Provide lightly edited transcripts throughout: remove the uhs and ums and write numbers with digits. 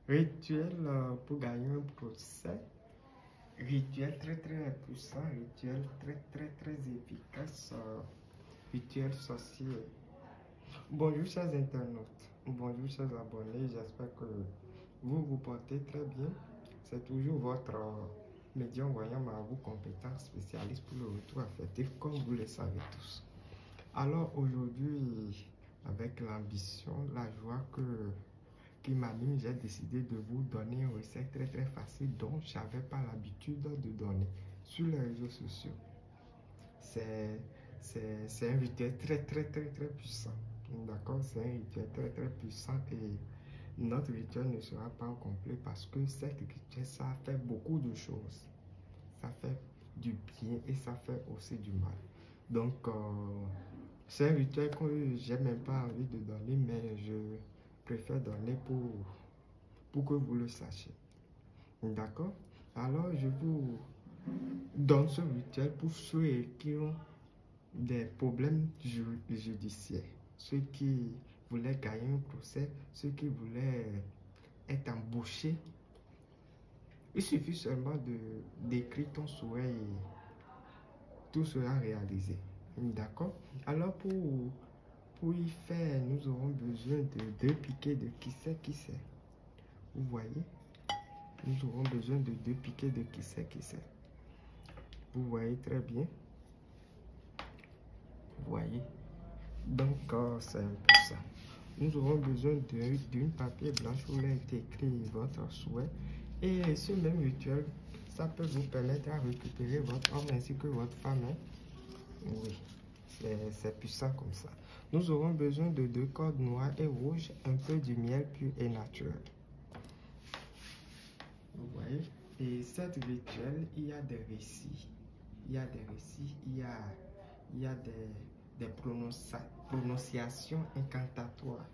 Rituel pour gagner un procès. Rituel très puissant, rituel très efficace, rituel sorcier. Bonjour chers internautes, bonjour chers abonnés, j'espère que vous vous portez très bien. C'est toujours votre médium voyant marabout compétent spécialiste pour le retour affectif comme vous le savez tous. Alors aujourd'hui, avec l'ambition, la joie qui m'anime, j'ai décidé de vous donner une recette très facile dont je n'avais pas l'habitude de donner sur les réseaux sociaux. C'est un rituel très puissant. D'accord? C'est un rituel très puissant et notre rituel ne sera pas complet parce que cette rituel, ça fait beaucoup de choses. Ça fait du bien et ça fait aussi du mal. Donc, c'est un rituel que j'ai même pas envie de donner, mais je préfère donner pour que vous le sachiez. D'accord? Alors, je vous donne ce rituel pour ceux qui ont des problèmes judiciaires, ceux qui voulaient gagner un procès, ceux qui voulaient être embauchés. Il suffit seulement d'écrire ton souhait et tout sera réalisé. D'accord? Alors, pour y faire, nous aurons besoin de 2 piquets de qui c'est. Vous voyez? Nous aurons besoin de 2 piquets de qui c'est. Vous voyez très bien. Vous voyez? Donc, c'est un peu ça. Nous aurons besoin d'une papier blanche où il a été écrit votre souhait. Et ce même rituel, ça peut vous permettre à récupérer votre homme ainsi que votre femme. Hein? Oui, c'est puissant comme ça. Nous aurons besoin de 2 cordes noires et rouges, un peu du miel pur et naturel. Vous voyez? Et cette rituel, il y a des récits. Il y a des prononciations incantatoires.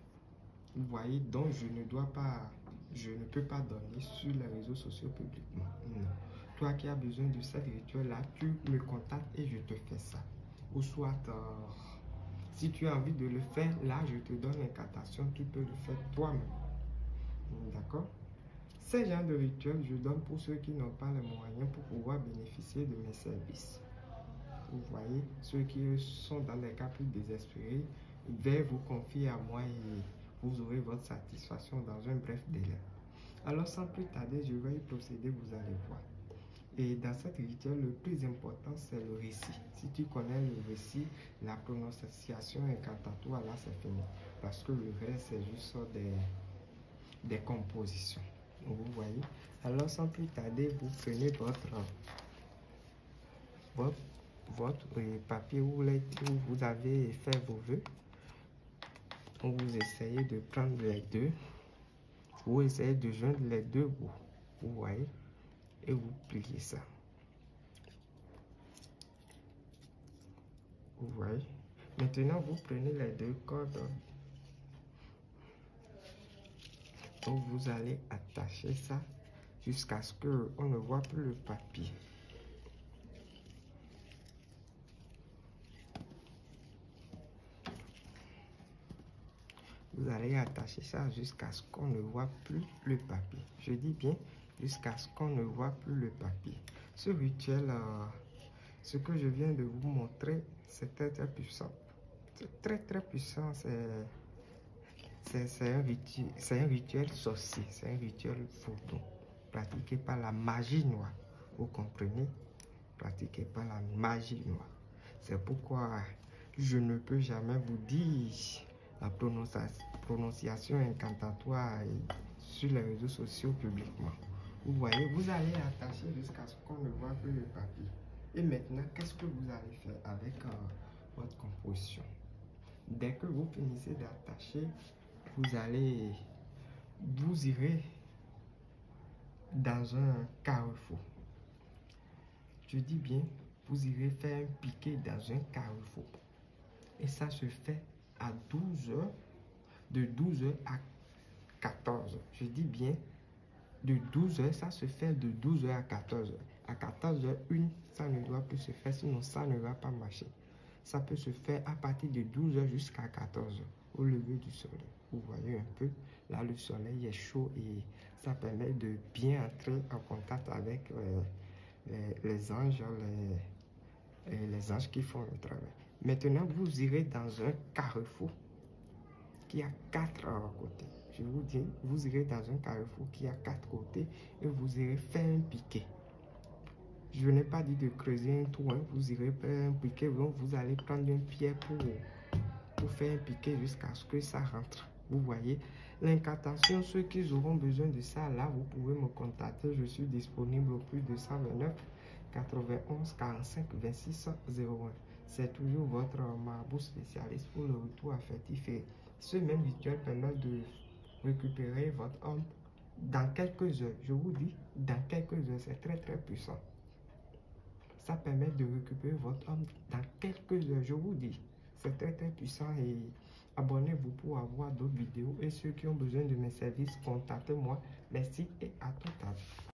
Vous voyez, donc je ne peux pas donner sur les réseaux sociaux publiquement. Non. Toi qui as besoin de cette rituel-là, tu me contactes et je te fais ça. Ou soit, si tu as envie de le faire, là, je te donne l'incantation, tu peux le faire toi-même. D'accord? Ces genres de rituels, je donne pour ceux qui n'ont pas les moyens pour pouvoir bénéficier de mes services. Vous voyez, ceux qui sont dans des cas plus désespérés, veuillez vous confier à moi et vous aurez votre satisfaction dans un bref délai. Alors sans plus tarder, je vais y procéder, vous allez voir. Et dans cette rituel, le plus important, c'est le récit. Si tu connais le récit, la prononciation incantatoire, là, c'est fini. Parce que le reste, c'est juste des compositions. Vous voyez? Alors sans plus tarder, vous prenez votre papier où vous avez fait vos vœux. Vous essayez de prendre les deux. Vous essayez de joindre les deux bouts. Vous voyez? Et vous pliez ça. Vous voyez? Maintenant, vous prenez les 2 cordes. Donc, vous allez attacher ça jusqu'à ce qu'on ne voit plus le papier. Vous allez attacher ça jusqu'à ce qu'on ne voit plus le papier. Je dis bien jusqu'à ce qu'on ne voit plus le papier. Ce rituel, ce que je viens de vous montrer, c'est très puissant. C'est très puissant. C'est un rituel sorcier, c'est un rituel vaudou, pratiqué par la magie noire. Vous comprenez? Pratiqué par la magie noire. C'est pourquoi je ne peux jamais vous dire la prononciation incantatoire sur les réseaux sociaux publiquement. Vous voyez, vous allez attacher jusqu'à ce qu'on ne voit plus le papier. Et maintenant, qu'est-ce que vous allez faire avec votre composition? Dès que vous finissez d'attacher, vous irez dans un carrefour. Je dis bien, vous irez faire un piquet dans un carrefour. Et ça se fait à 12 heures, de 12 heures à 14 heures. Je dis bien, de 12 heures, ça se fait de 12 heures à 14 heures. À 14 heures, ça ne doit plus se faire, sinon ça ne va pas marcher. Ça peut se faire à partir de 12 heures jusqu'à 14 heures, au lever du soleil. Vous voyez un peu. Là, le soleil est chaud et ça permet de bien entrer en contact avec les anges, les anges qui font le travail. Maintenant, vous irez dans un carrefour qui a 4 côtés. Je vous dis, vous irez dans un carrefour qui a 4 côtés et vous irez faire un piquet. Je n'ai pas dit de creuser un trou, hein. Vous irez faire un piquet, donc vous allez prendre une pierre pour faire un piquet jusqu'à ce que ça rentre. Vous voyez, l'incantation, ceux qui auront besoin de ça, là, vous pouvez me contacter. Je suis disponible au plus de 129 91 45 26 01. C'est toujours votre marabout spécialiste pour le retour affectif. Et ce même rituel permet de récupérer votre homme dans quelques heures. Je vous dis, dans quelques heures, c'est très très puissant. Ça permet de récupérer votre homme dans quelques heures, je vous dis. C'est très très puissant et abonnez-vous pour avoir d'autres vidéos. Et ceux qui ont besoin de mes services, contactez-moi. Merci et à tout à l'heure.